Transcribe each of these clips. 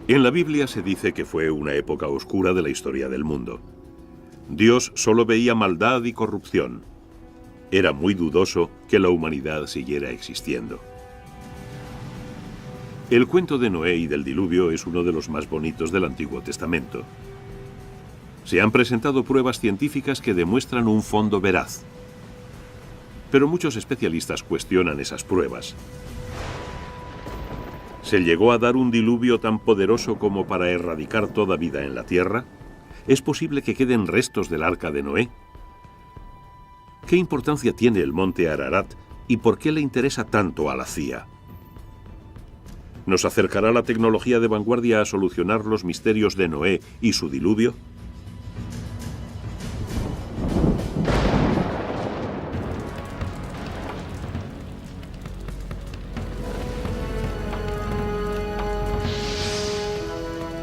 En la Biblia se dice que fue una época oscura de la historia del mundo. Dios solo veía maldad y corrupción. Era muy dudoso que la humanidad siguiera existiendo. El cuento de Noé y del diluvio es uno de los más bonitos del Antiguo Testamento. Se han presentado pruebas científicas que demuestran un fondo veraz. Pero muchos especialistas cuestionan esas pruebas. ¿Se llegó a dar un diluvio tan poderoso como para erradicar toda vida en la Tierra? ¿Es posible que queden restos del arca de Noé? ¿Qué importancia tiene el monte Ararat y por qué le interesa tanto a la CIA? ¿Nos acercará la tecnología de vanguardia a solucionar los misterios de Noé y su diluvio?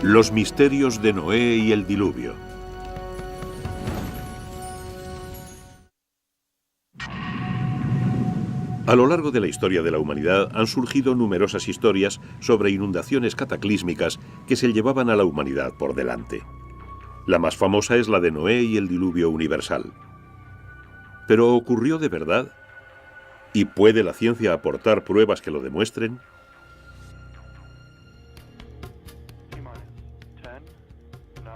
Los misterios de Noé y el diluvio. A lo largo de la historia de la humanidad han surgido numerosas historias sobre inundaciones cataclísmicas que se llevaban a la humanidad por delante. La más famosa es la de Noé y el diluvio universal. ¿Pero ocurrió de verdad? ¿Y puede la ciencia aportar pruebas que lo demuestren?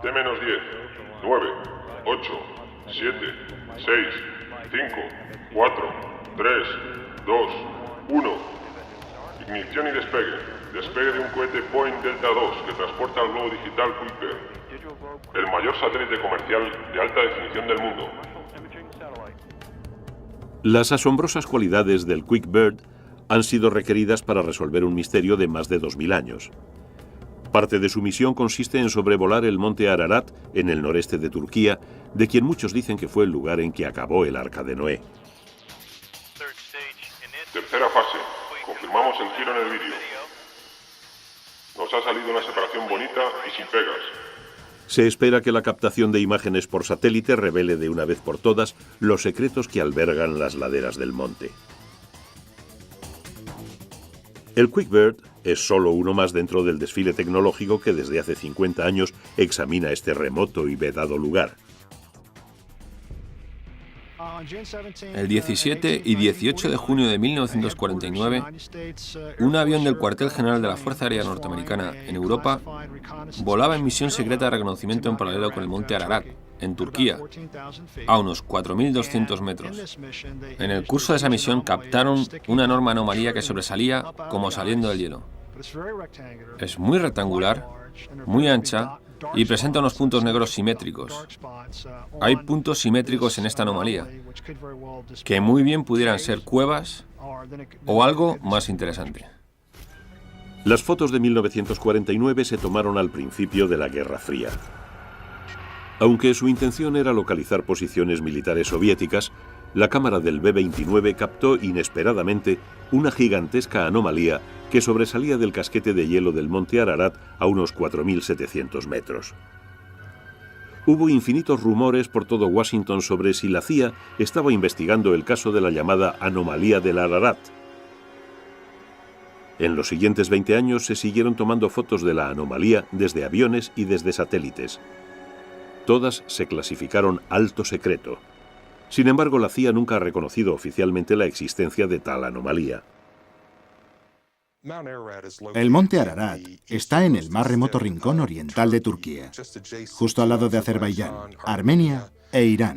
T-10, 9, 8, 7, 6, 5, 4, 3, 2, 1. Ignición y despegue. Despegue de un cohete Boeing Delta II que transporta el globo digital QuickBird, el mayor satélite comercial de alta definición del mundo. Las asombrosas cualidades del QuickBird han sido requeridas para resolver un misterio de más de 2000 años. Parte de su misión consiste en sobrevolar el monte Ararat, en el noreste de Turquía, de quien muchos dicen que fue el lugar en que acabó el arca de Noé. Tercera fase. Confirmamos el giro en el vídeo. Nos ha salido una separación bonita y sin pegas. Se espera que la captación de imágenes por satélite revele de una vez por todas los secretos que albergan las laderas del monte. El QuickBird es solo uno más dentro del desfile tecnológico que desde hace 50 años examina este remoto y vedado lugar. El 17 y 18 de junio de 1949, un avión del cuartel general de la Fuerza Aérea Norteamericana en Europa volaba en misión secreta de reconocimiento en paralelo con el monte Ararat, en Turquía, a unos 4.200 metros. En el curso de esa misión captaron una enorme anomalía que sobresalía como saliendo del hielo. Es muy rectangular, muy ancha y presenta unos puntos negros simétricos. Hay puntos simétricos en esta anomalía, que muy bien pudieran ser cuevas o algo más interesante. Las fotos de 1949 se tomaron al principio de la Guerra Fría. Aunque su intención era localizar posiciones militares soviéticas, la cámara del B-29 captó inesperadamente una gigantesca anomalía que sobresalía del casquete de hielo del monte Ararat a unos 4.700 metros. Hubo infinitos rumores por todo Washington sobre si la CIA estaba investigando el caso de la llamada anomalía del Ararat. En los siguientes 20 años se siguieron tomando fotos de la anomalía desde aviones y desde satélites. Todas se clasificaron alto secreto. Sin embargo, la CIA nunca ha reconocido oficialmente la existencia de tal anomalía. El monte Ararat está en el más remoto rincón oriental de Turquía, justo al lado de Azerbaiyán, Armenia e Irán.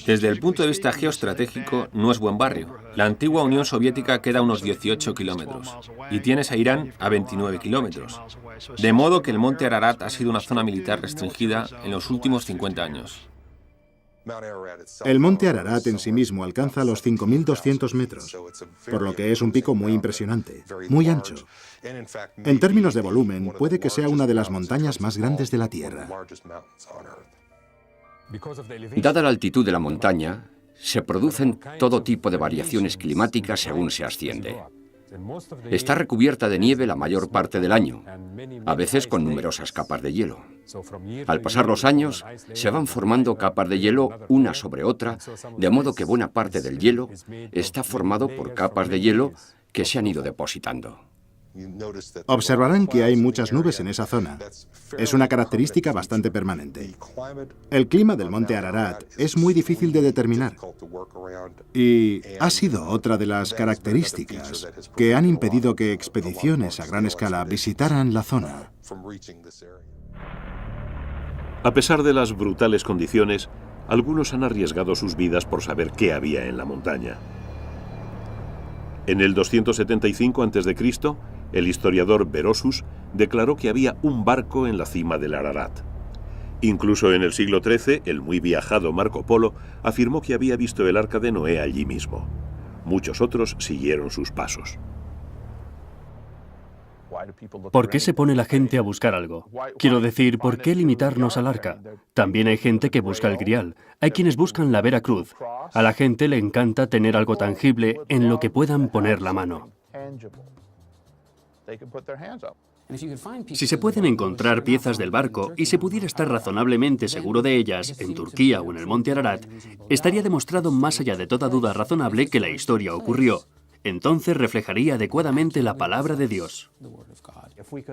Desde el punto de vista geoestratégico, no es buen barrio. La antigua Unión Soviética queda a unos 18 kilómetros y tienes a Irán a 29 kilómetros. De modo que el monte Ararat ha sido una zona militar restringida en los últimos 50 años. El monte Ararat en sí mismo alcanza los 5.200 metros, por lo que es un pico muy impresionante, muy ancho. En términos de volumen, puede que sea una de las montañas más grandes de la Tierra. Dada la altitud de la montaña, se producen todo tipo de variaciones climáticas según se asciende. Está recubierta de nieve la mayor parte del año, a veces con numerosas capas de hielo. Al pasar los años, se van formando capas de hielo una sobre otra, de modo que buena parte del hielo está formado por capas de hielo que se han ido depositando. Observarán que hay muchas nubes en esa zona. Es una característica bastante permanente. El clima del monte Ararat es muy difícil de determinar y ha sido otra de las características que han impedido que expediciones a gran escala visitaran la zona. A pesar de las brutales condiciones, algunos han arriesgado sus vidas por saber qué había en la montaña. En el 275 a.C., el historiador Berosus declaró que había un barco en la cima del Ararat. Incluso en el siglo XIII, el muy viajado Marco Polo afirmó que había visto el arca de Noé allí mismo. Muchos otros siguieron sus pasos. ¿Por qué se pone la gente a buscar algo? Quiero decir, ¿por qué limitarnos al arca? También hay gente que busca el grial. Hay quienes buscan la Vera Cruz. A la gente le encanta tener algo tangible en lo que puedan poner la mano. Si se pueden encontrar piezas del barco y se pudiera estar razonablemente seguro de ellas en Turquía o en el monte Ararat, estaría demostrado más allá de toda duda razonable que la historia ocurrió. Entonces reflejaría adecuadamente la palabra de Dios.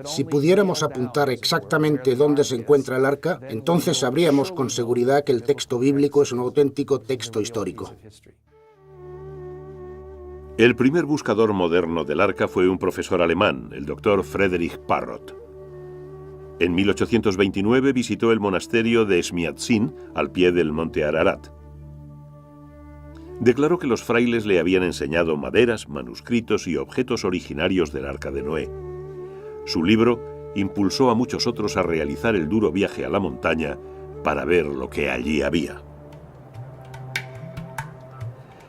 Si pudiéramos apuntar exactamente dónde se encuentra el arca, entonces sabríamos con seguridad que el texto bíblico es un auténtico texto histórico. El primer buscador moderno del arca fue un profesor alemán, el doctor Friedrich Parrot. En 1829 visitó el monasterio de Smyatzin, al pie del monte Ararat. Declaró que los frailes le habían enseñado maderas, manuscritos y objetos originarios del arca de Noé. Su libro impulsó a muchos otros a realizar el duro viaje a la montaña para ver lo que allí había.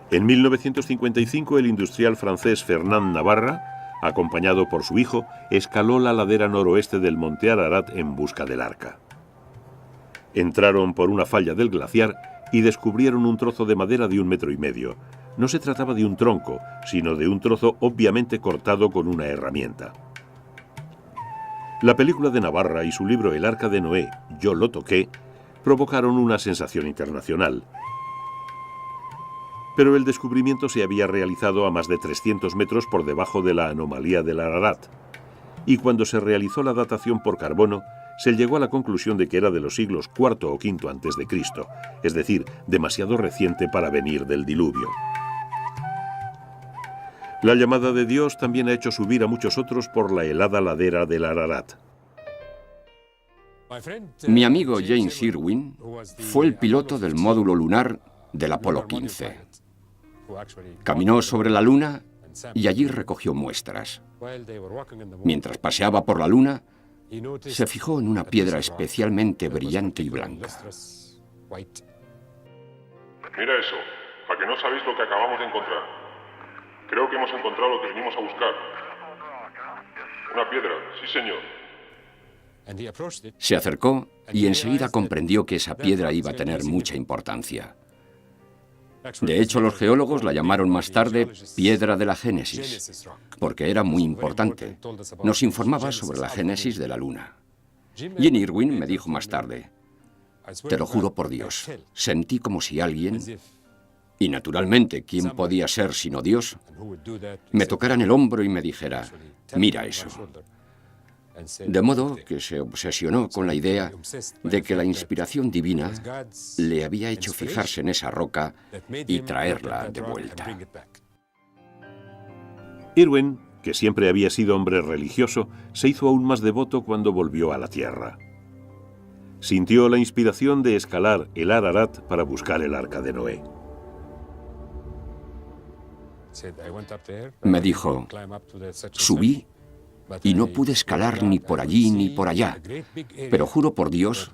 En 1955, el industrial francés Fernand Navarra, acompañado por su hijo, escaló la ladera noroeste del monte Ararat en busca del arca. Entraron por una falla del glaciar y descubrieron un trozo de madera de 1,5 metros. No se trataba de un tronco, sino de un trozo obviamente cortado con una herramienta. La película de Navarra y su libro El arca de Noé, Yo lo toqué, provocaron una sensación internacional. Pero el descubrimiento se había realizado a más de 300 metros por debajo de la anomalía del Ararat. Y cuando se realizó la datación por carbono, se llegó a la conclusión de que era de los siglos IV o V antes de Cristo, es decir, demasiado reciente para venir del diluvio. La llamada de Dios también ha hecho subir a muchos otros por la helada ladera del Ararat. Mi amigo James Irwin fue el piloto del módulo lunar del Apolo 15. Caminó sobre la Luna y allí recogió muestras. Mientras paseaba por la Luna, se fijó en una piedra especialmente brillante y blanca. Mira eso, a que no sabéis lo que acabamos de encontrar. Creo que hemos encontrado lo que vinimos a buscar. Una piedra, sí señor. Se acercó y enseguida comprendió que esa piedra iba a tener mucha importancia. De hecho, los geólogos la llamaron más tarde Piedra de la Génesis, porque era muy importante. Nos informaba sobre la génesis de la Luna. Jim Irwin me dijo más tarde, te lo juro por Dios, sentí como si alguien, y naturalmente, ¿quién podía ser sino Dios?, me tocara en el hombro y me dijera, mira eso. De modo que se obsesionó con la idea de que la inspiración divina le había hecho fijarse en esa roca y traerla de vuelta. Irwin, que siempre había sido hombre religioso, se hizo aún más devoto cuando volvió a la tierra. Sintió la inspiración de escalar el Ararat para buscar el arca de Noé. Me dijo, subí y no pude escalar ni por allí ni por allá, pero juro por Dios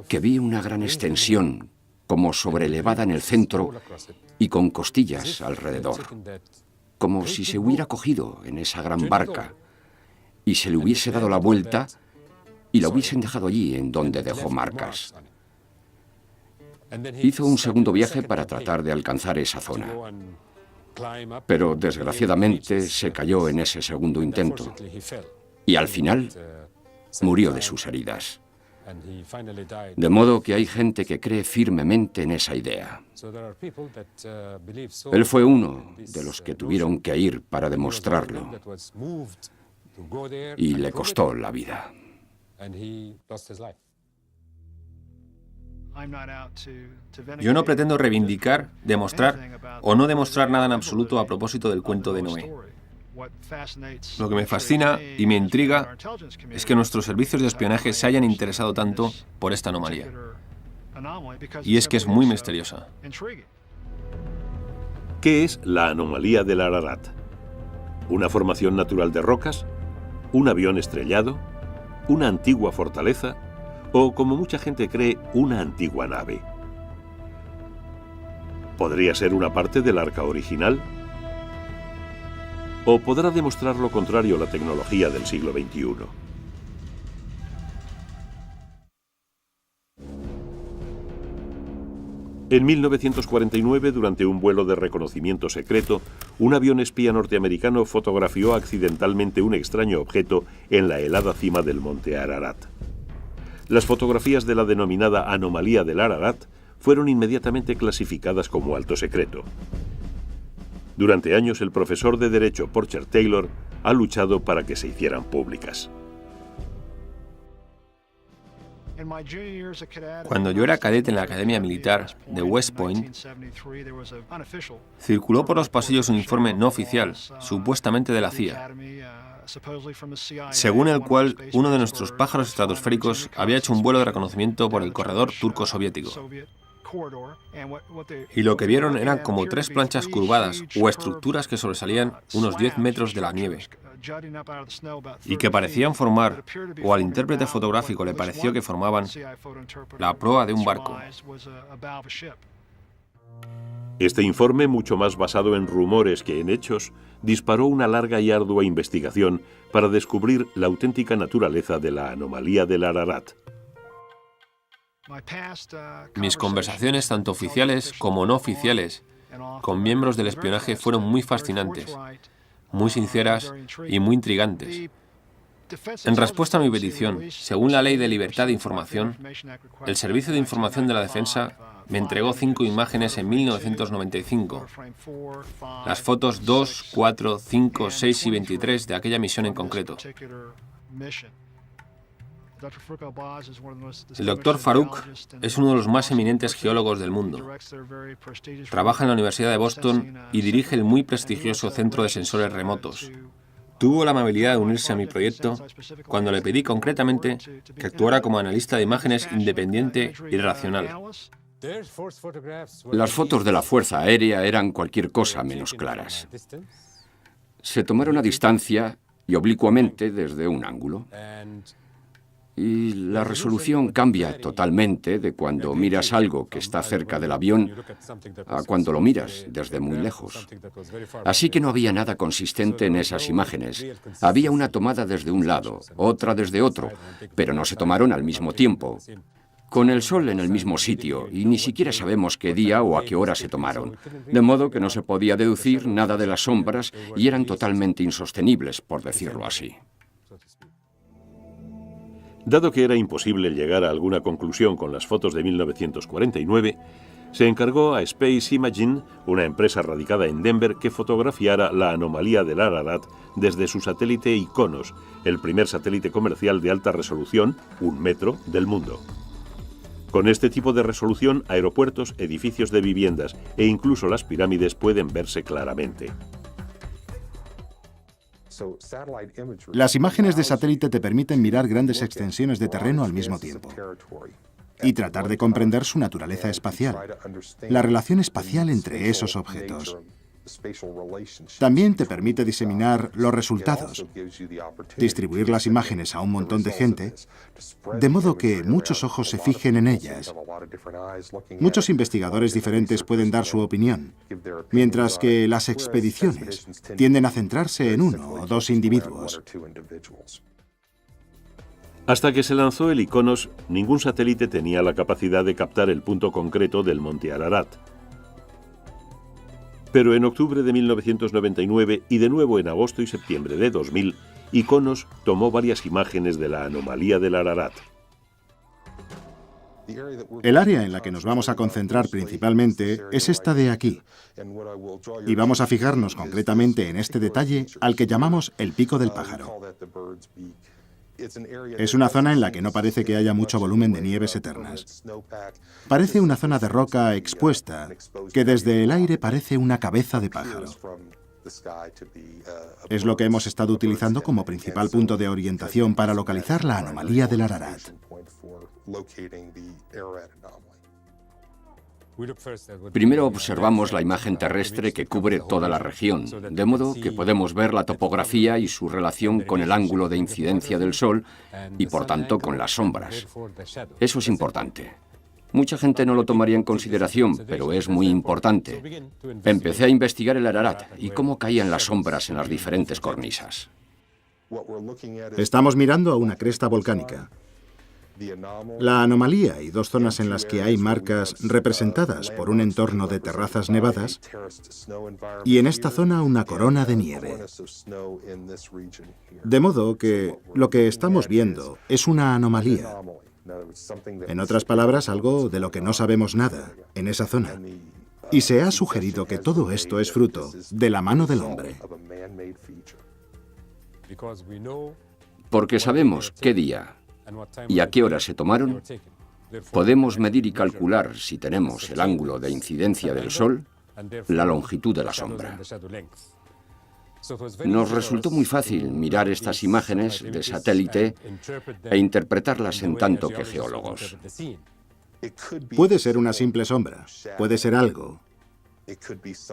que vi una gran extensión, como sobrelevada en el centro y con costillas alrededor, como si se hubiera cogido en esa gran barca y se le hubiese dado la vuelta y la hubiesen dejado allí en donde dejó marcas. Hizo un segundo viaje para tratar de alcanzar esa zona, pero desgraciadamente se cayó en ese segundo intento y al final murió de sus heridas. De modo que hay gente que cree firmemente en esa idea. Él fue uno de los que tuvieron que ir para demostrarlo. y le costó la vida. Yo no pretendo reivindicar, demostrar o no demostrar nada en absoluto a propósito del cuento de Noé. Lo que me fascina y me intriga es que nuestros servicios de espionaje se hayan interesado tanto por esta anomalía. Y es que es muy misteriosa. ¿Qué es la anomalía del Ararat? ¿Una formación natural de rocas? ¿Un avión estrellado? ¿Una antigua fortaleza? ¿O, como mucha gente cree, una antigua nave? ¿Podría ser una parte del arca original? ¿O podrá demostrar lo contrario la tecnología del siglo XXI? En 1949, durante un vuelo de reconocimiento secreto, un avión espía norteamericano fotografió accidentalmente un extraño objeto en la helada cima del monte Ararat. Las fotografías de la denominada anomalía del Ararat fueron inmediatamente clasificadas como alto secreto. Durante años, el profesor de Derecho Porcher Taylor ha luchado para que se hicieran públicas. Cuando yo era cadete en la Academia Militar de West Point, circuló por los pasillos un informe no oficial, supuestamente de la CIA, según el cual uno de nuestros pájaros estratosféricos había hecho un vuelo de reconocimiento por el corredor turco-soviético. Y lo que vieron eran como 3 planchas curvadas o estructuras que sobresalían unos 10 metros de la nieve y que parecían formar, o al intérprete fotográfico le pareció que formaban, la proa de un barco. Este informe, mucho más basado en rumores que en hechos, disparó una larga y ardua investigación para descubrir la auténtica naturaleza de la anomalía del Ararat. Mis conversaciones, tanto oficiales como no oficiales, con miembros del espionaje fueron muy fascinantes, muy sinceras y muy intrigantes. En respuesta a mi petición, según la Ley de Libertad de Información, el Servicio de Información de la Defensa me entregó 5 imágenes en 1995. Las fotos 2, 4, 5, 6 y 23 de aquella misión en concreto. El Dr. Farouk es uno de los más eminentes geólogos del mundo. Trabaja en la Universidad de Boston y dirige el muy prestigioso Centro de Sensores Remotos. Tuvo la amabilidad de unirse a mi proyecto cuando le pedí concretamente que actuara como analista de imágenes independiente y racional. Las fotos de la Fuerza Aérea eran cualquier cosa menos claras. Se tomaron a distancia y oblicuamente desde un ángulo. Y la resolución cambia totalmente de cuando miras algo que está cerca del avión a cuando lo miras desde muy lejos. Así que no había nada consistente en esas imágenes. Había una tomada desde un lado, otra desde otro, pero no se tomaron al mismo tiempo, con el sol en el mismo sitio, y ni siquiera sabemos qué día o a qué hora se tomaron. De modo que no se podía deducir nada de las sombras y eran totalmente insostenibles, por decirlo así. Dado que era imposible llegar a alguna conclusión con las fotos de 1949, se encargó a Space Imaging, una empresa radicada en Denver, que fotografiara la anomalía del Ararat desde su satélite Iconos, el primer satélite comercial de alta resolución, 1 metro, del mundo. Con este tipo de resolución, aeropuertos, edificios de viviendas e incluso las pirámides pueden verse claramente. Las imágenes de satélite te permiten mirar grandes extensiones de terreno al mismo tiempo y tratar de comprender su naturaleza espacial, la relación espacial entre esos objetos. También te permite diseminar los resultados, distribuir las imágenes a un montón de gente, de modo que muchos ojos se fijen en ellas. Muchos investigadores diferentes pueden dar su opinión, mientras que las expediciones tienden a centrarse en 1 o 2 individuos. Hasta que se lanzó el Iconos, ningún satélite tenía la capacidad de captar el punto concreto del monte Ararat. Pero en octubre de 1999 y de nuevo en agosto y septiembre de 2000, Iconos tomó varias imágenes de la anomalía del Ararat. El área en la que nos vamos a concentrar principalmente es esta de aquí, y vamos a fijarnos concretamente en este detalle al que llamamos el pico del pájaro. Es una zona en la que no parece que haya mucho volumen de nieves eternas. Parece una zona de roca expuesta, que desde el aire parece una cabeza de pájaro. Es lo que hemos estado utilizando como principal punto de orientación para localizar la anomalía del Ararat. Primero observamos la imagen terrestre que cubre toda la región, de modo que podemos ver la topografía y su relación con el ángulo de incidencia del Sol y, por tanto, con las sombras. Eso es importante. Mucha gente no lo tomaría en consideración, pero es muy importante. Empecé a investigar el Ararat y cómo caían las sombras en las diferentes cornisas. Estamos mirando a una cresta volcánica. La anomalía y dos zonas en las que hay marcas representadas por un entorno de terrazas nevadas, y en esta zona una corona de nieve. De modo que lo que estamos viendo es una anomalía. En otras palabras, algo de lo que no sabemos nada en esa zona. Y se ha sugerido que todo esto es fruto de la mano del hombre. Porque sabemos qué día y a qué hora se tomaron, podemos medir y calcular, si tenemos el ángulo de incidencia del Sol, la longitud de la sombra. Nos resultó muy fácil mirar estas imágenes de satélite e interpretarlas en tanto que geólogos. Puede ser una simple sombra, puede ser algo,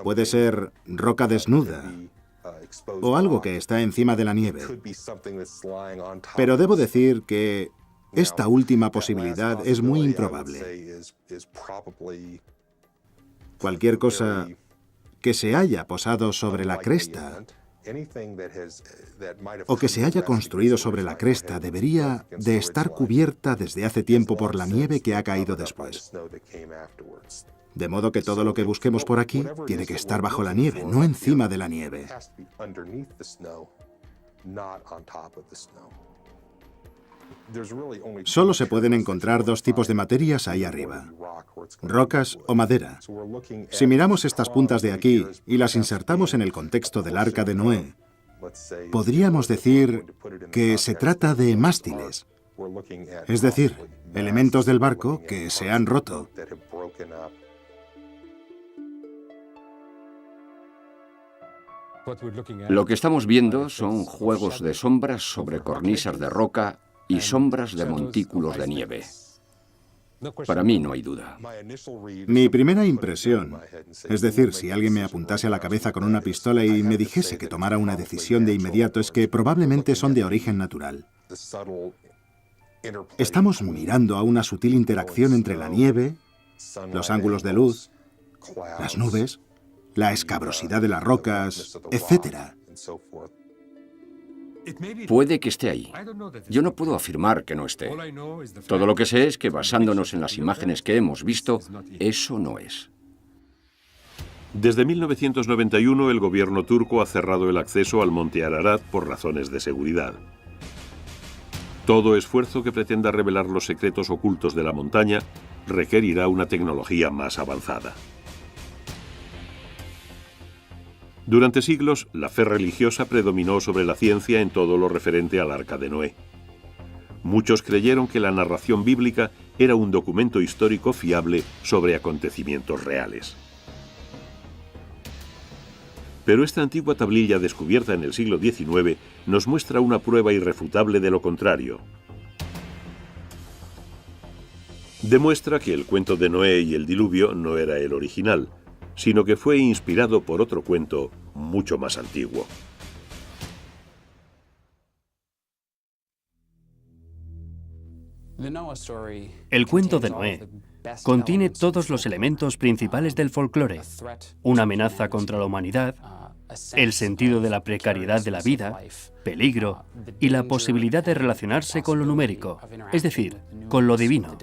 puede ser roca desnuda o algo que está encima de la nieve. Pero debo decir que esta última posibilidad es muy improbable. Cualquier cosa que se haya posado sobre la cresta o que se haya construido sobre la cresta debería de estar cubierta desde hace tiempo por la nieve que ha caído después. De modo que todo lo que busquemos por aquí tiene que estar bajo la nieve, no encima de la nieve. Solo se pueden encontrar dos tipos de materias ahí arriba: rocas o madera. Si miramos estas puntas de aquí y las insertamos en el contexto del Arca de Noé, podríamos decir que se trata de mástiles, es decir, elementos del barco que se han roto. Lo que estamos viendo son juegos de sombras sobre cornisas de roca y sombras de montículos de nieve. Para mí no hay duda. Mi primera impresión, es decir, si alguien me apuntase a la cabeza con una pistola y me dijese que tomara una decisión de inmediato, es que probablemente son de origen natural. Estamos mirando a una sutil interacción entre la nieve, los ángulos de luz, las nubes, la escabrosidad de las rocas, etc. Puede que esté ahí. Yo no puedo afirmar que no esté. Todo lo que sé es que, basándonos en las imágenes que hemos visto, eso no es. Desde 1991, el gobierno turco ha cerrado el acceso al monte Ararat por razones de seguridad. Todo esfuerzo que pretenda revelar los secretos ocultos de la montaña requerirá una tecnología más avanzada. Durante siglos, la fe religiosa predominó sobre la ciencia en todo lo referente al Arca de Noé. Muchos creyeron que la narración bíblica era un documento histórico fiable sobre acontecimientos reales. Pero esta antigua tablilla descubierta en el siglo XIX nos muestra una prueba irrefutable de lo contrario. Demuestra que el cuento de Noé y el diluvio no era el original, sino que fue inspirado por otro cuento mucho más antiguo. El cuento de Noé contiene todos los elementos principales del folclore: una amenaza contra la humanidad, el sentido de la precariedad de la vida, peligro y la posibilidad de relacionarse con lo numérico, es decir, con lo divino.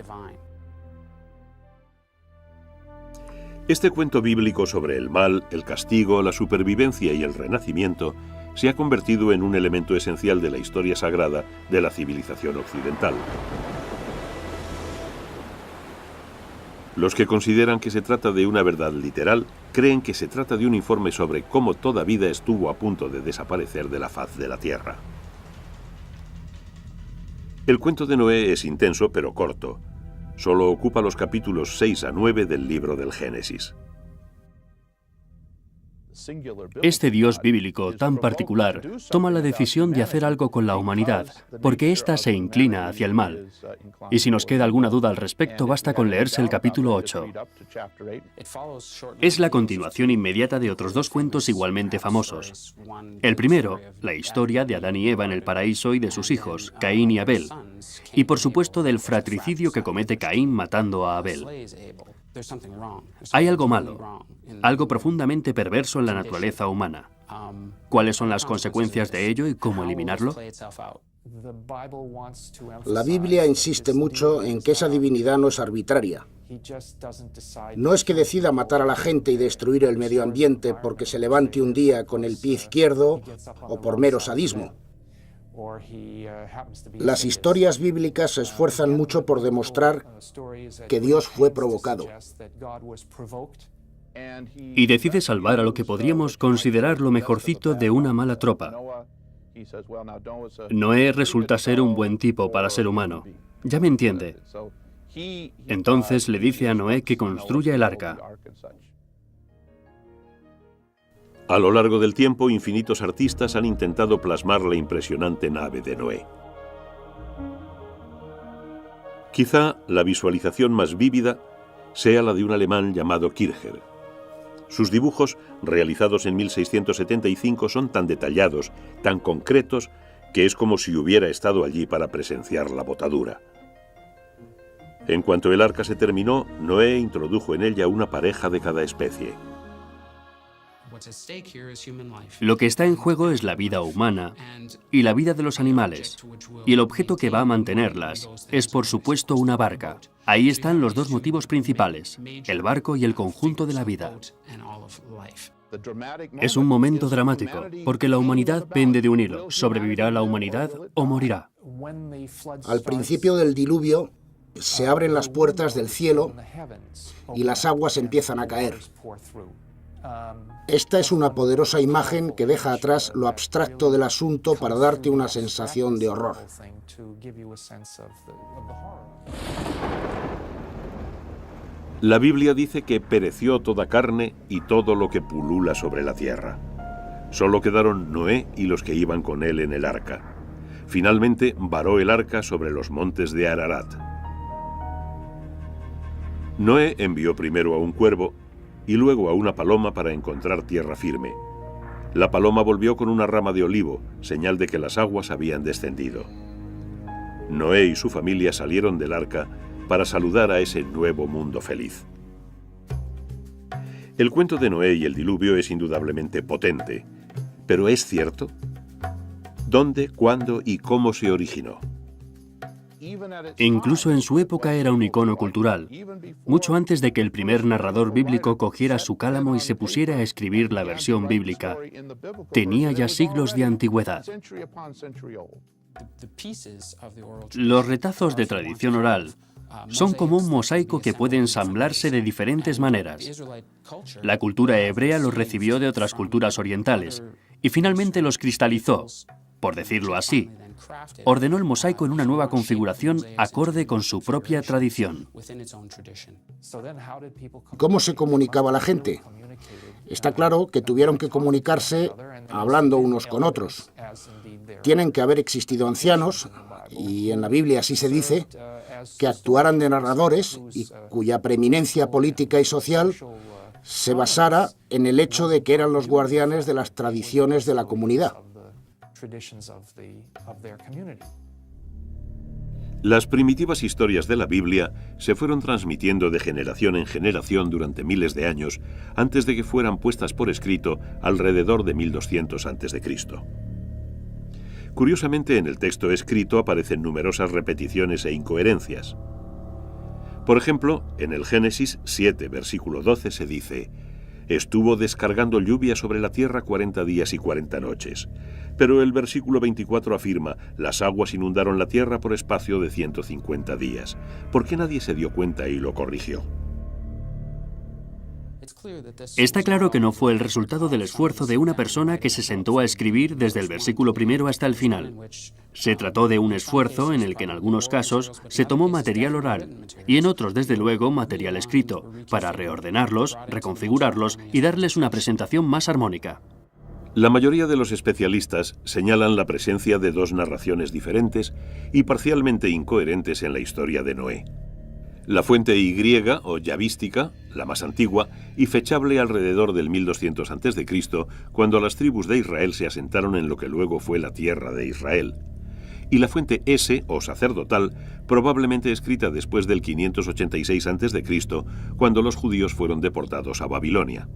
Este cuento bíblico sobre el mal, el castigo, la supervivencia y el renacimiento se ha convertido en un elemento esencial de la historia sagrada de la civilización occidental. Los que consideran que se trata de una verdad literal creen que se trata de un informe sobre cómo toda vida estuvo a punto de desaparecer de la faz de la Tierra. El cuento de Noé es intenso pero corto. Solo ocupa los capítulos 6 a 9 del libro del Génesis. Este Dios bíblico tan particular toma la decisión de hacer algo con la humanidad, porque ésta se inclina hacia el mal. Y si nos queda alguna duda al respecto, basta con leerse el capítulo 8. Es la continuación inmediata de otros dos cuentos igualmente famosos. El primero, la historia de Adán y Eva en el paraíso y de sus hijos, Caín y Abel. Y por supuesto del fratricidio que comete Caín matando a Abel. Hay algo malo, algo profundamente perverso en la naturaleza humana. ¿Cuáles son las consecuencias de ello y cómo eliminarlo? La Biblia insiste mucho en que esa divinidad no es arbitraria. No es que decida matar a la gente y destruir el medio ambiente porque se levante un día con el pie izquierdo o por mero sadismo. Las historias bíblicas se esfuerzan mucho por demostrar que Dios fue provocado. Y decide salvar a lo que podríamos considerar lo mejorcito de una mala tropa. Noé resulta ser un buen tipo para ser humano. Ya me entiende. Entonces le dice a Noé que construya el arca. A lo largo del tiempo, infinitos artistas han intentado plasmar la impresionante nave de Noé. Quizá la visualización más vívida sea la de un alemán llamado Kircher. Sus dibujos, realizados en 1675, son tan detallados, tan concretos, que es como si hubiera estado allí para presenciar la botadura. En cuanto el arca se terminó, Noé introdujo en ella una pareja de cada especie. Lo que está en juego es la vida humana y la vida de los animales, y el objeto que va a mantenerlas es, por supuesto, una barca. Ahí están los dos motivos principales, el barco y el conjunto de la vida. Es un momento dramático, porque la humanidad pende de un hilo. ¿Sobrevivirá la humanidad o morirá? Al principio del diluvio, se abren las puertas del cielo y las aguas empiezan a caer. Esta es una poderosa imagen que deja atrás lo abstracto del asunto para darte una sensación de horror. La Biblia dice que pereció toda carne y todo lo que pulula sobre la tierra. Solo quedaron Noé y los que iban con él en el arca. Finalmente varó el arca sobre los montes de Ararat. Noé envió primero a un cuervo y luego a una paloma para encontrar tierra firme. La paloma volvió con una rama de olivo, señal de que las aguas habían descendido. Noé y su familia salieron del arca para saludar a ese nuevo mundo feliz. El cuento de Noé y el diluvio es indudablemente potente, pero ¿es cierto? ¿Dónde, cuándo y cómo se originó? Incluso en su época era un icono cultural, mucho antes de que el primer narrador bíblico cogiera su cálamo y se pusiera a escribir la versión bíblica. Tenía ya siglos de antigüedad. Los retazos de tradición oral son como un mosaico que puede ensamblarse de diferentes maneras. La cultura hebrea los recibió de otras culturas orientales y finalmente los cristalizó, por decirlo así. Ordenó el mosaico en una nueva configuración acorde con su propia tradición. ¿Cómo se comunicaba la gente? Está claro que tuvieron que comunicarse hablando unos con otros. Tienen que haber existido ancianos, y en la Biblia así se dice, que actuaran de narradores y cuya preeminencia política y social se basara en el hecho de que eran los guardianes de las tradiciones de la comunidad. Las primitivas historias de la Biblia se fueron transmitiendo de generación en generación durante miles de años antes de que fueran puestas por escrito alrededor de 1200 a.C. Curiosamente, en el texto escrito aparecen numerosas repeticiones e incoherencias. Por ejemplo, en el Génesis 7, versículo 12 se dice: «Estuvo descargando lluvia sobre la tierra 40 días y 40 noches». Pero el versículo 24 afirma: «Las aguas inundaron la tierra por espacio de 150 días». ¿Por qué nadie se dio cuenta y lo corrigió? Está claro que no fue el resultado del esfuerzo de una persona que se sentó a escribir desde el versículo primero hasta el final. Se trató de un esfuerzo en el que en algunos casos se tomó material oral y en otros, desde luego, material escrito, para reordenarlos, reconfigurarlos y darles una presentación más armónica. La mayoría de los especialistas señalan la presencia de dos narraciones diferentes y parcialmente incoherentes en la historia de Noé. La fuente Y o yavística, la más antigua, y fechable alrededor del 1200 a.C., cuando las tribus de Israel se asentaron en lo que luego fue la tierra de Israel. Y la fuente S o sacerdotal, probablemente escrita después del 586 a.C., cuando los judíos fueron deportados a Babilonia.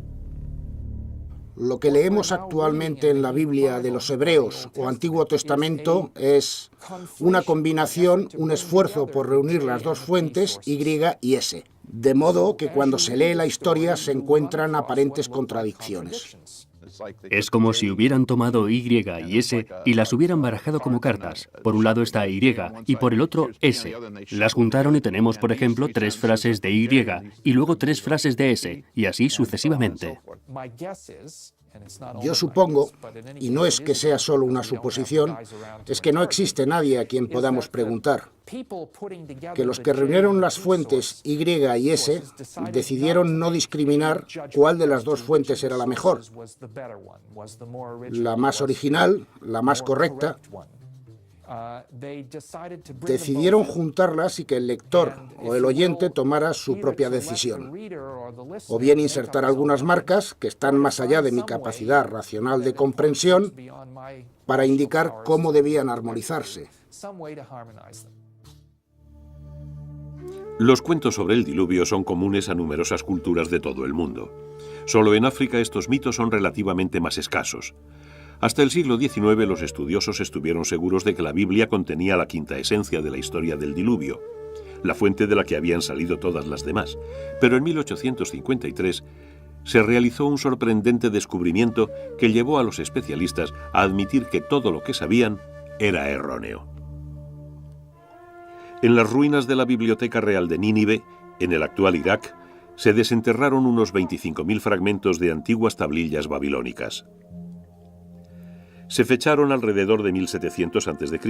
Lo que leemos actualmente en la Biblia de los Hebreos o Antiguo Testamento es una combinación, un esfuerzo por reunir las dos fuentes, Y y S, de modo que cuando se lee la historia se encuentran aparentes contradicciones. Es como si hubieran tomado Y y S y las hubieran barajado como cartas. Por un lado está Y y por el otro S. Las juntaron y tenemos, por ejemplo, 3 frases de Y y luego 3 frases de S, y así sucesivamente. Yo supongo, y no es que sea solo una suposición, es que no existe nadie a quien podamos preguntar, que los que reunieron las fuentes Y y S decidieron no discriminar cuál de las dos fuentes era la mejor, la más original, la más correcta. Decidieron juntarlas y que el lector o el oyente tomara su propia decisión, o bien insertar algunas marcas que están más allá de mi capacidad racional de comprensión para indicar cómo debían armonizarse. Los cuentos sobre el diluvio son comunes a numerosas culturas de todo el mundo. Solo en África estos mitos son relativamente más escasos. Hasta el siglo XIX los estudiosos estuvieron seguros de que la Biblia contenía la quinta esencia de la historia del diluvio, la fuente de la que habían salido todas las demás. Pero en 1853 se realizó un sorprendente descubrimiento que llevó a los especialistas a admitir que todo lo que sabían era erróneo. En las ruinas de la Biblioteca Real de Nínive, en el actual Irak, se desenterraron unos 25.000 fragmentos de antiguas tablillas babilónicas. Se fecharon alrededor de 1700 a.C.,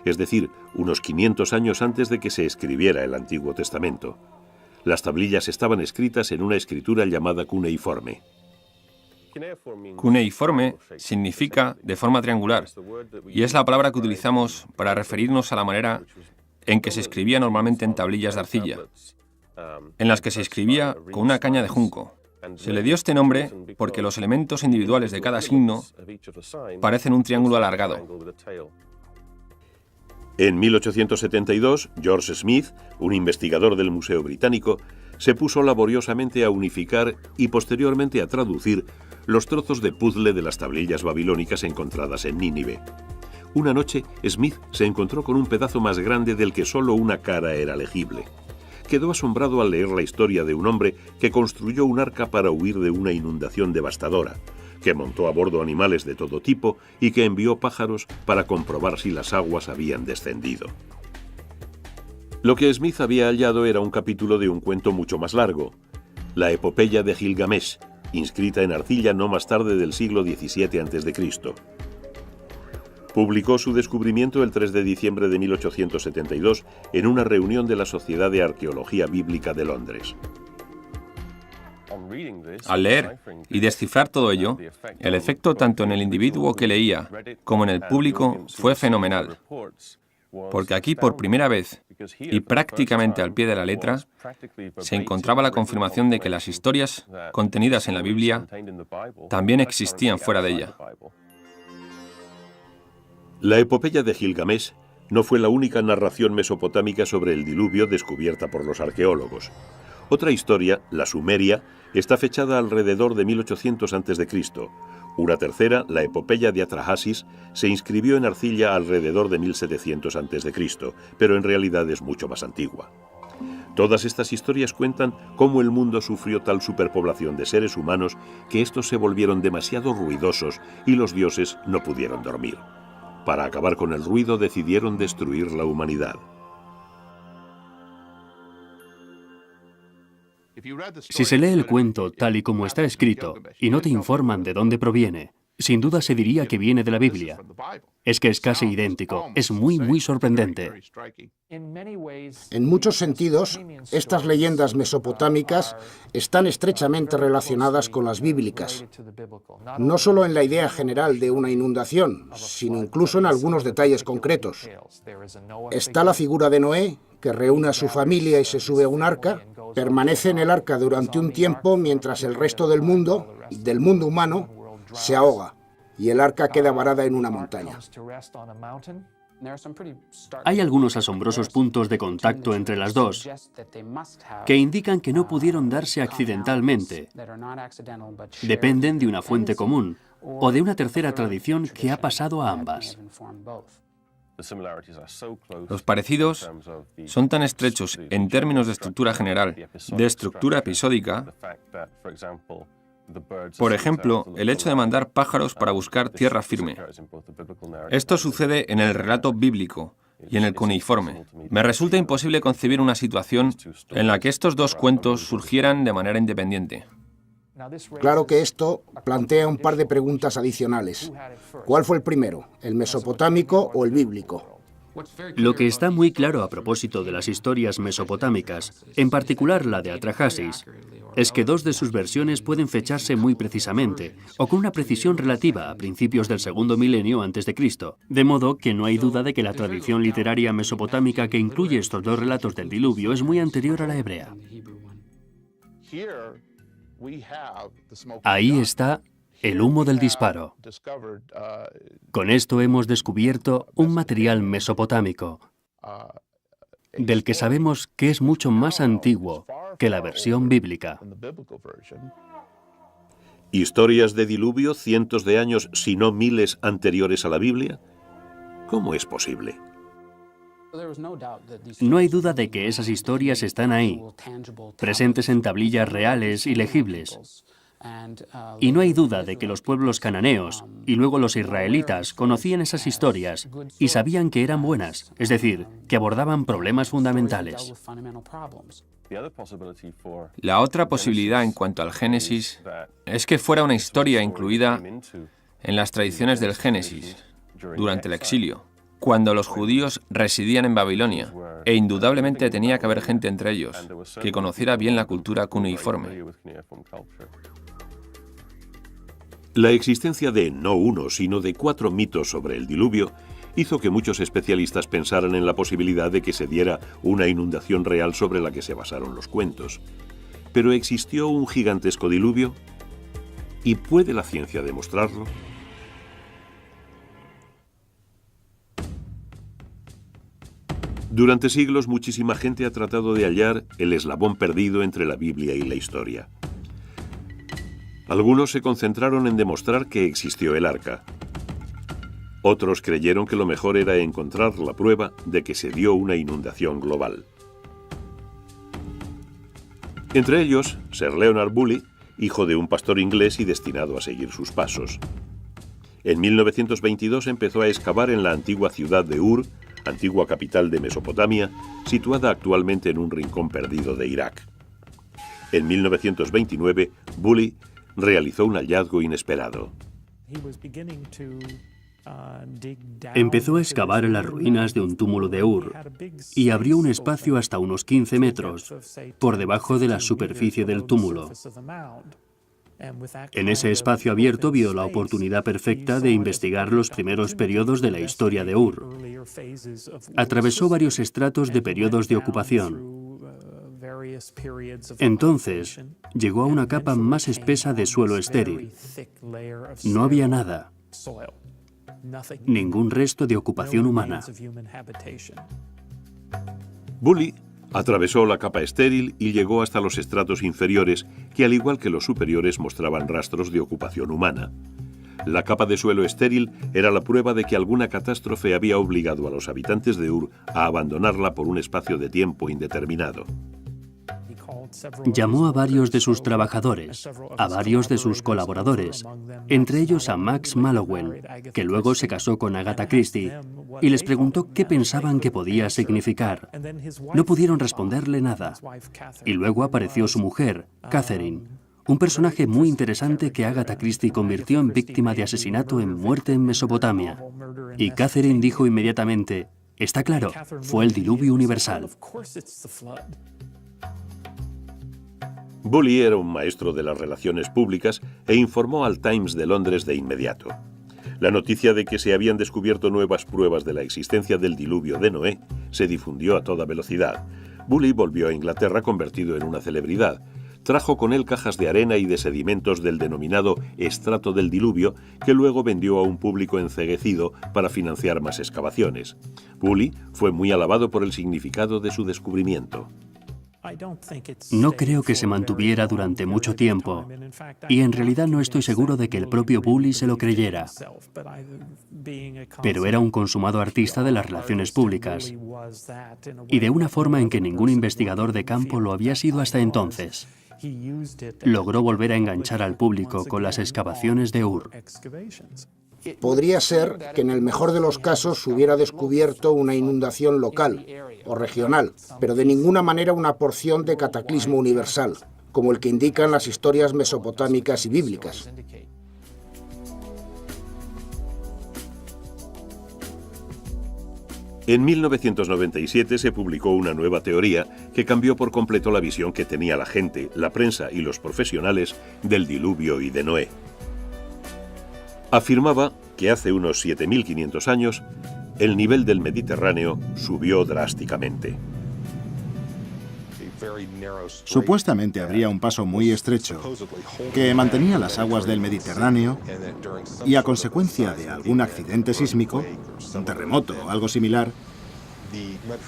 es decir, unos 500 años antes de que se escribiera el Antiguo Testamento. Las tablillas estaban escritas en una escritura llamada cuneiforme. Cuneiforme significa de forma triangular, y es la palabra que utilizamos para referirnos a la manera en que se escribía normalmente en tablillas de arcilla, en las que se escribía con una caña de junco. Se le dio este nombre porque los elementos individuales de cada signo parecen un triángulo alargado. En 1872, George Smith, un investigador del Museo Británico, se puso laboriosamente a unificar y posteriormente a traducir los trozos de puzzle de las tablillas babilónicas encontradas en Nínive. Una noche, Smith se encontró con un pedazo más grande del que solo una cara era legible. Quedó asombrado al leer la historia de un hombre que construyó un arca para huir de una inundación devastadora, que montó a bordo animales de todo tipo y que envió pájaros para comprobar si las aguas habían descendido. Lo que Smith había hallado era un capítulo de un cuento mucho más largo, la epopeya de Gilgamesh, inscrita en arcilla no más tarde del siglo XVII a.C. Publicó su descubrimiento el 3 de diciembre de 1872 en una reunión de la Sociedad de Arqueología Bíblica de Londres. Al leer y descifrar todo ello, el efecto tanto en el individuo que leía como en el público fue fenomenal, porque aquí por primera vez, y prácticamente al pie de la letra, se encontraba la confirmación de que las historias contenidas en la Biblia también existían fuera de ella. La epopeya de Gilgamesh no fue la única narración mesopotámica sobre el diluvio descubierta por los arqueólogos. Otra historia, la sumeria, está fechada alrededor de 1800 a.C. Una tercera, la epopeya de Atrahasis, se inscribió en arcilla alrededor de 1700 a.C., pero en realidad es mucho más antigua. Todas estas historias cuentan cómo el mundo sufrió tal superpoblación de seres humanos que estos se volvieron demasiado ruidosos y los dioses no pudieron dormir. Para acabar con el ruido decidieron destruir la humanidad. Si se lee el cuento tal y como está escrito y no te informan de dónde proviene, sin duda se diría que viene de la Biblia. Es que es casi idéntico, es muy sorprendente. En muchos sentidos, estas leyendas mesopotámicas están estrechamente relacionadas con las bíblicas, no solo en la idea general de una inundación, sino incluso en algunos detalles concretos. Está la figura de Noé, que reúne a su familia y se sube a un arca, permanece en el arca durante un tiempo mientras el resto del mundo humano, se ahoga y el arca queda varada en una montaña. Hay algunos asombrosos puntos de contacto entre las dos que indican que no pudieron darse accidentalmente. Dependen de una fuente común o de una tercera tradición que ha pasado a ambas. Los parecidos son tan estrechos en términos de estructura general, de estructura episódica. Por ejemplo, el hecho de mandar pájaros para buscar tierra firme. Esto sucede en el relato bíblico y en el cuneiforme. Me resulta imposible concebir una situación en la que estos dos cuentos surgieran de manera independiente. Claro que esto plantea un par de preguntas adicionales. ¿Cuál fue el primero, el mesopotámico o el bíblico? Lo que está muy claro a propósito de las historias mesopotámicas, en particular la de Atrahasis, es que dos de sus versiones pueden fecharse muy precisamente, o con una precisión relativa a principios del segundo milenio antes de Cristo, de modo que no hay duda de que la tradición literaria mesopotámica que incluye estos dos relatos del diluvio es muy anterior a la hebrea. Ahí está el humo del disparo. Con esto hemos descubierto un material mesopotámico, del que sabemos que es mucho más antiguo que la versión bíblica. ¿Historias de diluvio cientos de años, si no miles, anteriores a la Biblia? ¿Cómo es posible? No hay duda de que esas historias están ahí, presentes en tablillas reales y legibles. Y no hay duda de que los pueblos cananeos y luego los israelitas conocían esas historias y sabían que eran buenas, es decir, que abordaban problemas fundamentales. La otra posibilidad en cuanto al Génesis es que fuera una historia incluida en las tradiciones del Génesis durante el exilio, cuando los judíos residían en Babilonia, e indudablemente tenía que haber gente entre ellos que conociera bien la cultura cuneiforme. La existencia de no uno, sino de 4 mitos sobre el diluvio hizo que muchos especialistas pensaran en la posibilidad de que se diera una inundación real sobre la que se basaron los cuentos. ¿Pero existió un gigantesco diluvio? ¿Y puede la ciencia demostrarlo? Durante siglos, muchísima gente ha tratado de hallar el eslabón perdido entre la Biblia y la historia. Algunos se concentraron en demostrar que existió el arca. Otros creyeron que lo mejor era encontrar la prueba de que se dio una inundación global. Entre ellos, Sir Leonard Bully, hijo de un pastor inglés y destinado a seguir sus pasos. En 1922 empezó a excavar en la antigua ciudad de Ur, antigua capital de Mesopotamia, situada actualmente en un rincón perdido de Irak. En 1929, Bully realizó un hallazgo inesperado. Empezó a excavar en las ruinas de un túmulo de Ur y abrió un espacio hasta unos 15 metros por debajo de la superficie del túmulo. En ese espacio abierto vio la oportunidad perfecta de investigar los primeros periodos de la historia de Ur. Atravesó varios estratos de periodos de ocupación. Entonces, llegó a una capa más espesa de suelo estéril. No había nada. Ningún resto de ocupación humana. Bully atravesó la capa estéril y llegó hasta los estratos inferiores, que al igual que los superiores mostraban rastros de ocupación humana. La capa de suelo estéril era la prueba de que alguna catástrofe había obligado a los habitantes de Ur a abandonarla por un espacio de tiempo indeterminado. Llamó a varios de sus trabajadores, a varios de sus colaboradores, entre ellos a Max Mallowan, que luego se casó con Agatha Christie, y les preguntó qué pensaban que podía significar. No pudieron responderle nada. Y luego apareció su mujer, Catherine, un personaje muy interesante que Agatha Christie convirtió en víctima de asesinato en Muerte en Mesopotamia. Y Catherine dijo inmediatamente: está claro, fue el diluvio universal. Bully era un maestro de las relaciones públicas e informó al Times de Londres de inmediato. La noticia de que se habían descubierto nuevas pruebas de la existencia del diluvio de Noé se difundió a toda velocidad. Bully volvió a Inglaterra convertido en una celebridad. Trajo con él cajas de arena y de sedimentos del denominado estrato del diluvio, que luego vendió a un público enceguecido para financiar más excavaciones. Bully fue muy alabado por el significado de su descubrimiento. No creo que se mantuviera durante mucho tiempo, y en realidad no estoy seguro de que el propio Bully se lo creyera. Pero era un consumado artista de las relaciones públicas, y de una forma en que ningún investigador de campo lo había sido hasta entonces. Logró volver a enganchar al público con las excavaciones de Ur. Podría ser que en el mejor de los casos se hubiera descubierto una inundación local o regional, pero de ninguna manera una porción de cataclismo universal, como el que indican las historias mesopotámicas y bíblicas. En 1997 se publicó una nueva teoría que cambió por completo la visión que tenía la gente, la prensa y los profesionales del diluvio y de Noé. Afirmaba que hace unos 7.500 años el nivel del Mediterráneo subió drásticamente. Supuestamente habría un paso muy estrecho que mantenía las aguas del Mediterráneo y a consecuencia de algún accidente sísmico, un terremoto o algo similar,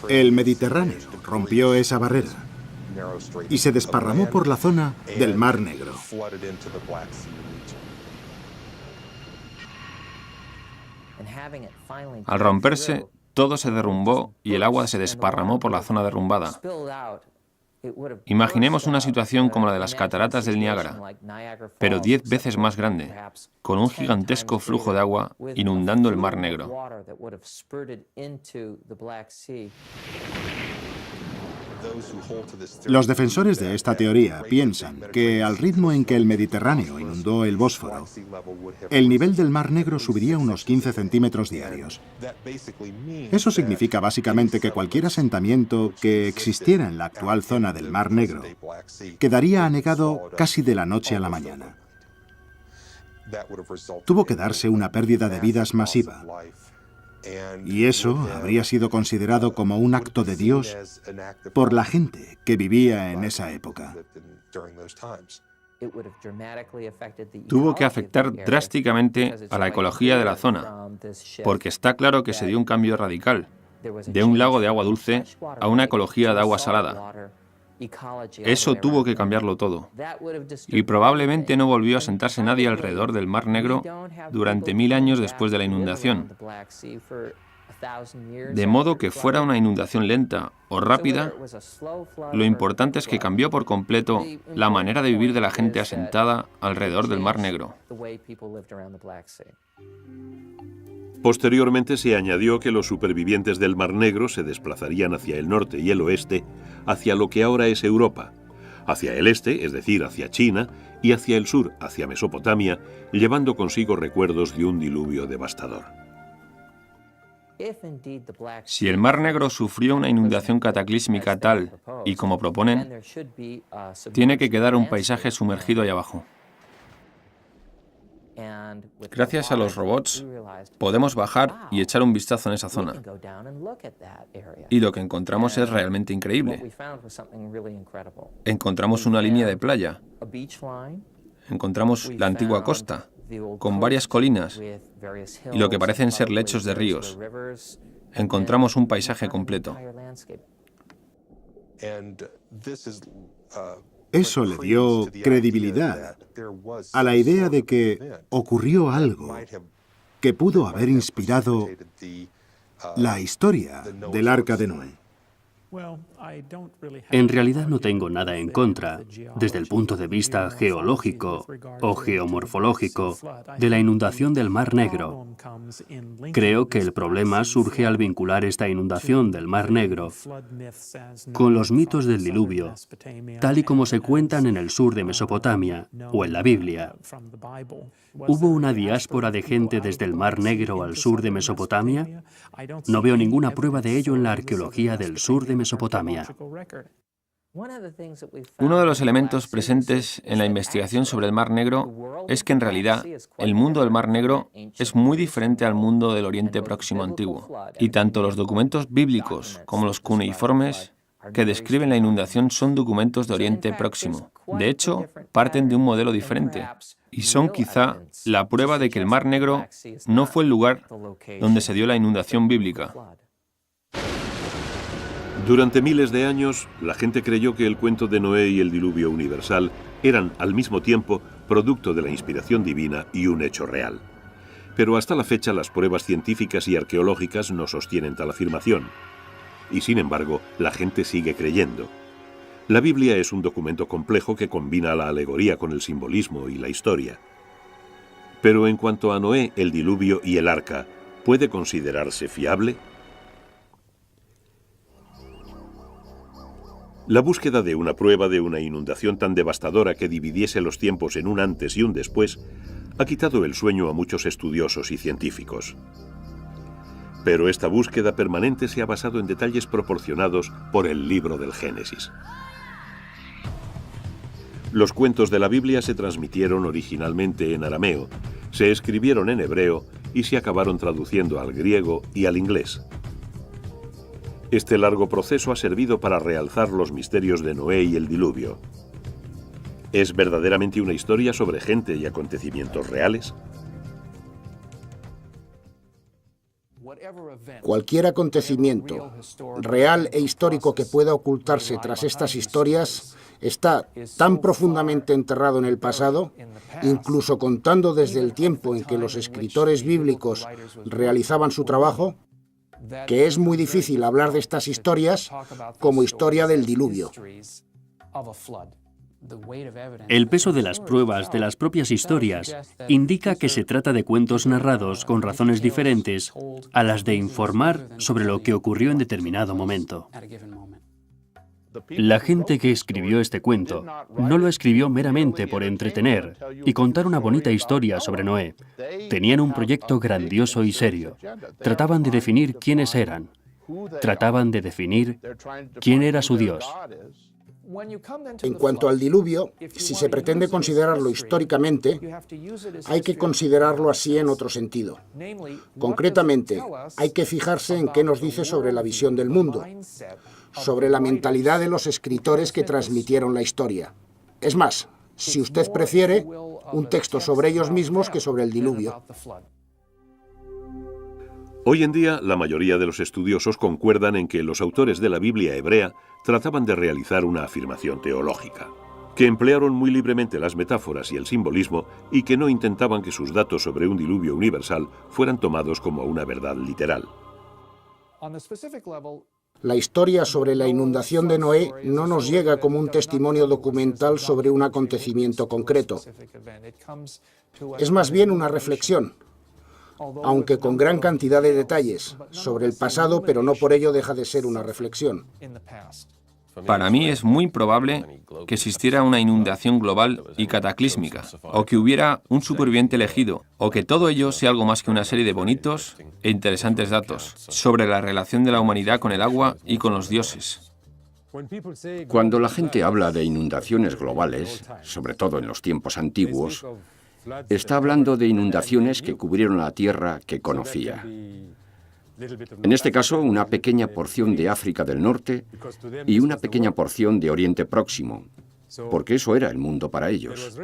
el Mediterráneo rompió esa barrera y se desparramó por la zona del Mar Negro. Al romperse, todo se derrumbó y el agua se desparramó por la zona derrumbada. Imaginemos una situación como la de las cataratas del Niágara, pero 10 veces más grande, con un gigantesco flujo de agua inundando el Mar Negro. Los defensores de esta teoría piensan que al ritmo en que el Mediterráneo inundó el Bósforo, el nivel del Mar Negro subiría unos 15 centímetros diarios. Eso significa básicamente que cualquier asentamiento que existiera en la actual zona del Mar Negro quedaría anegado casi de la noche a la mañana. Tuvo que darse una pérdida de vidas masiva. Y eso habría sido considerado como un acto de Dios por la gente que vivía en esa época. Tuvo que afectar drásticamente a la ecología de la zona, porque está claro que se dio un cambio radical, de un lago de agua dulce a una ecología de agua salada. Eso tuvo que cambiarlo todo. Y probablemente no volvió a sentarse nadie alrededor del Mar Negro durante 1000 años después de la inundación. De modo que fuera una inundación lenta o rápida, lo importante es que cambió por completo la manera de vivir de la gente asentada alrededor del Mar Negro. Posteriormente se añadió que los supervivientes del Mar Negro se desplazarían hacia el norte y el oeste, hacia lo que ahora es Europa, hacia el este, es decir, hacia China, y hacia el sur, hacia Mesopotamia, llevando consigo recuerdos de un diluvio devastador. Si el Mar Negro sufrió una inundación cataclísmica tal y como proponen, tiene que quedar un paisaje sumergido ahí abajo. Gracias a los robots, podemos bajar y echar un vistazo en esa zona. Y lo que encontramos es realmente increíble. Encontramos una línea de playa. Encontramos la antigua costa, con varias colinas y lo que parecen ser lechos de ríos. Encontramos un paisaje completo. Eso le dio credibilidad a la idea de que ocurrió algo que pudo haber inspirado la historia del Arca de Noé. En realidad no tengo nada en contra, desde el punto de vista geológico o geomorfológico, de la inundación del Mar Negro. Creo que el problema surge al vincular esta inundación del Mar Negro con los mitos del diluvio, tal y como se cuentan en el sur de Mesopotamia o en la Biblia. ¿Hubo una diáspora de gente desde el Mar Negro al sur de Mesopotamia? No veo ninguna prueba de ello en la arqueología del sur de Mesopotamia. Uno de los elementos presentes en la investigación sobre el Mar Negro es que en realidad el mundo del Mar Negro es muy diferente al mundo del Oriente Próximo antiguo, y tanto los documentos bíblicos como los cuneiformes que describen la inundación son documentos de Oriente Próximo. De hecho, parten de un modelo diferente y son quizá la prueba de que el Mar Negro no fue el lugar donde se dio la inundación bíblica. Durante miles de años, la gente creyó que el cuento de Noé y el diluvio universal eran, al mismo tiempo, producto de la inspiración divina y un hecho real. Pero hasta la fecha, las pruebas científicas y arqueológicas no sostienen tal afirmación. Y sin embargo, la gente sigue creyendo. La Biblia es un documento complejo que combina la alegoría con el simbolismo y la historia. Pero en cuanto a Noé, el diluvio y el arca, ¿puede considerarse fiable? La búsqueda de una prueba de una inundación tan devastadora que dividiese los tiempos en un antes y un después ha quitado el sueño a muchos estudiosos y científicos. Pero esta búsqueda permanente se ha basado en detalles proporcionados por el libro del Génesis. Los cuentos de la Biblia se transmitieron originalmente en arameo, se escribieron en hebreo y se acabaron traduciendo al griego y al inglés. Este largo proceso ha servido para realzar los misterios de Noé y el diluvio. ¿Es verdaderamente una historia sobre gente y acontecimientos reales? Cualquier acontecimiento real e histórico que pueda ocultarse tras estas historias está tan profundamente enterrado en el pasado, incluso contando desde el tiempo en que los escritores bíblicos realizaban su trabajo, que es muy difícil hablar de estas historias como historia del diluvio. El peso de las pruebas de las propias historias indica que se trata de cuentos narrados con razones diferentes a las de informar sobre lo que ocurrió en determinado momento. La gente que escribió este cuento no lo escribió meramente por entretener y contar una bonita historia sobre Noé. Tenían un proyecto grandioso y serio. Trataban de definir quiénes eran. Trataban de definir quién era su Dios. En cuanto al diluvio, si se pretende considerarlo históricamente, hay que considerarlo así en otro sentido. Concretamente, hay que fijarse en qué nos dice sobre la visión del mundo, sobre la mentalidad de los escritores que transmitieron la historia. Es más, si usted prefiere, un texto sobre ellos mismos que sobre el diluvio. Hoy en día, la mayoría de los estudiosos concuerdan en que los autores de la Biblia hebrea trataban de realizar una afirmación teológica, que emplearon muy libremente las metáforas y el simbolismo y que no intentaban que sus datos sobre un diluvio universal fueran tomados como una verdad literal. La historia sobre la inundación de Noé no nos llega como un testimonio documental sobre un acontecimiento concreto. Es más bien una reflexión, aunque con gran cantidad de detalles, sobre el pasado, pero no por ello deja de ser una reflexión. Para mí es muy probable que existiera una inundación global y cataclísmica, o que hubiera un superviviente elegido, o que todo ello sea algo más que una serie de bonitos e interesantes datos sobre la relación de la humanidad con el agua y con los dioses. Cuando la gente habla de inundaciones globales, sobre todo en los tiempos antiguos, está hablando de inundaciones que cubrieron la tierra que conocía. En este caso, una pequeña porción de África del Norte y una pequeña porción de Oriente Próximo, porque eso era el mundo para ellos.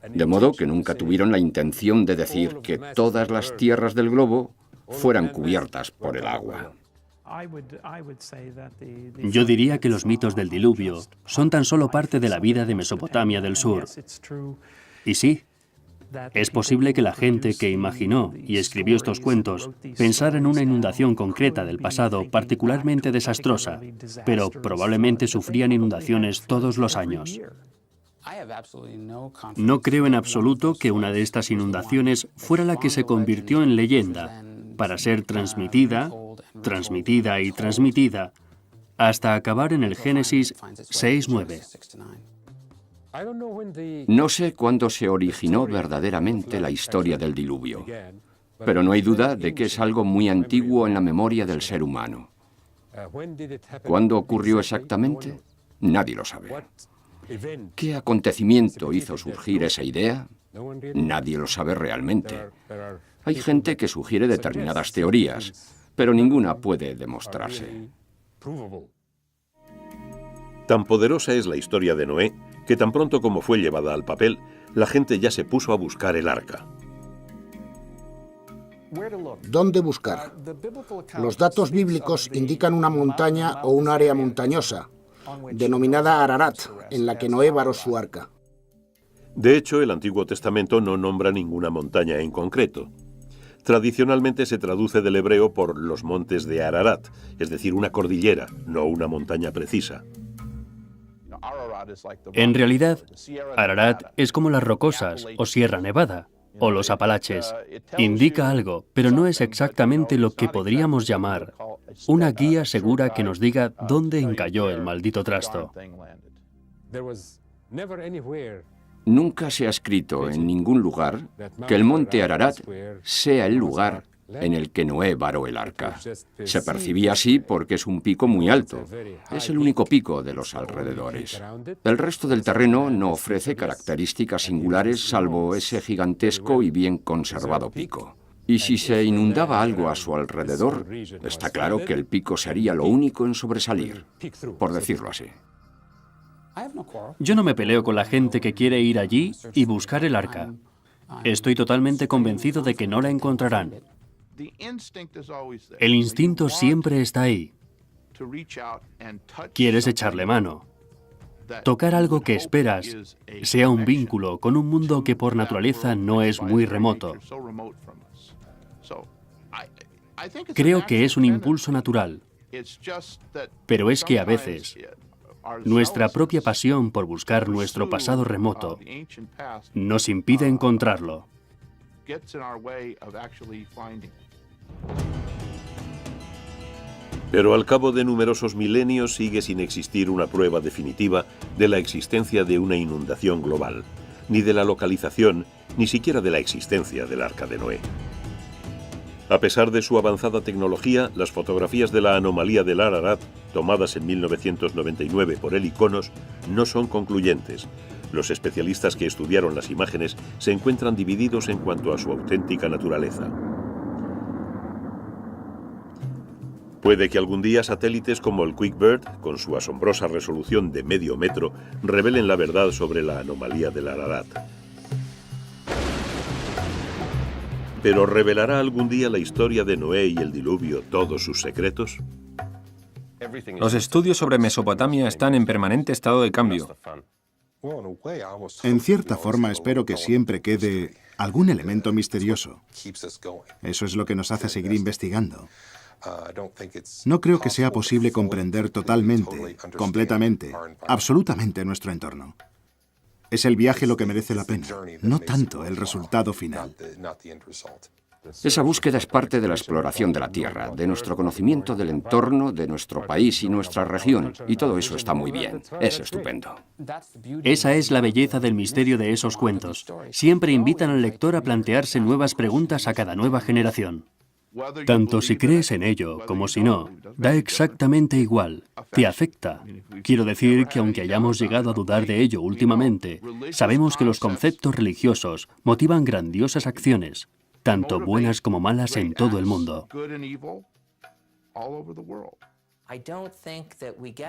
De modo que nunca tuvieron la intención de decir que todas las tierras del globo fueran cubiertas por el agua. Yo diría que los mitos del diluvio son tan solo parte de la vida de Mesopotamia del Sur. Y sí, Es posible que la gente que imaginó y escribió estos cuentos pensara en una inundación concreta del pasado particularmente desastrosa, pero probablemente sufrían inundaciones todos los años. No creo en absoluto que una de estas inundaciones fuera la que se convirtió en leyenda, para ser transmitida, transmitida y transmitida, hasta acabar en el Génesis 6:9. No sé cuándo se originó verdaderamente la historia del diluvio, pero no hay duda de que es algo muy antiguo en la memoria del ser humano. ¿Cuándo ocurrió exactamente? Nadie lo sabe. ¿Qué acontecimiento hizo surgir esa idea? Nadie lo sabe realmente. Hay gente que sugiere determinadas teorías, pero ninguna puede demostrarse. Tan poderosa es la historia de Noé que tan pronto como fue llevada al papel, la gente ya se puso a buscar el arca. ¿Dónde buscar? Los datos bíblicos indican una montaña o un área montañosa, denominada Ararat, en la que Noé varó su arca. De hecho, el Antiguo Testamento no nombra ninguna montaña en concreto. Tradicionalmente se traduce del hebreo por los montes de Ararat, es decir, una cordillera, no una montaña precisa. En realidad, Ararat es como las Rocosas o Sierra Nevada o los Apalaches. Indica algo, pero no es exactamente lo que podríamos llamar una guía segura que nos diga dónde encalló el maldito trasto. Nunca se ha escrito en ningún lugar que el monte Ararat sea el lugar en el que Noé varó el arca. Se percibía así porque es un pico muy alto. Es el único pico de los alrededores. El resto del terreno no ofrece características singulares salvo ese gigantesco y bien conservado pico. Y si se inundaba algo a su alrededor, está claro que el pico sería lo único en sobresalir, por decirlo así. Yo no me peleo con la gente que quiere ir allí y buscar el arca. Estoy totalmente convencido de que no la encontrarán. El instinto siempre está ahí. Quieres echarle mano. Tocar algo que esperas, sea un vínculo con un mundo que por naturaleza no es muy remoto. Creo que es un impulso natural, pero es que a veces nuestra propia pasión por buscar nuestro pasado remoto nos impide encontrarlo. Pero al cabo de numerosos milenios sigue sin existir una prueba definitiva de la existencia de una inundación global, ni de la localización, ni siquiera de la existencia del Arca de Noé. A pesar de su avanzada tecnología, las fotografías de la anomalía del Ararat, tomadas en 1999 por el ICONOS, no son concluyentes. Los especialistas que estudiaron las imágenes se encuentran divididos en cuanto a su auténtica naturaleza. Puede que algún día satélites como el QuickBird, con su asombrosa resolución de medio metro, revelen la verdad sobre la anomalía del Ararat. ¿Pero revelará algún día la historia de Noé y el diluvio todos sus secretos? Los estudios sobre Mesopotamia están en permanente estado de cambio. En cierta forma espero que siempre quede algún elemento misterioso. Eso es lo que nos hace seguir investigando. No creo que sea posible comprender totalmente, completamente, absolutamente nuestro entorno. Es el viaje lo que merece la pena, no tanto el resultado final. Esa búsqueda es parte de la exploración de la Tierra, de nuestro conocimiento del entorno, de nuestro país y nuestra región, y todo eso está muy bien, es estupendo. Esa es la belleza del misterio de esos cuentos. Siempre invitan al lector a plantearse nuevas preguntas a cada nueva generación. Tanto si crees en ello como si no, da exactamente igual, te afecta. Quiero decir que aunque hayamos llegado a dudar de ello últimamente, sabemos que los conceptos religiosos motivan grandiosas acciones, tanto buenas como malas en todo el mundo.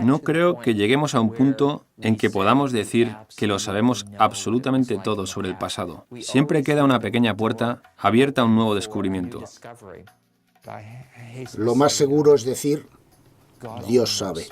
No creo que lleguemos a un punto en que podamos decir que lo sabemos absolutamente todo sobre el pasado. Siempre queda una pequeña puerta abierta a un nuevo descubrimiento. Lo más seguro es decir, Dios sabe.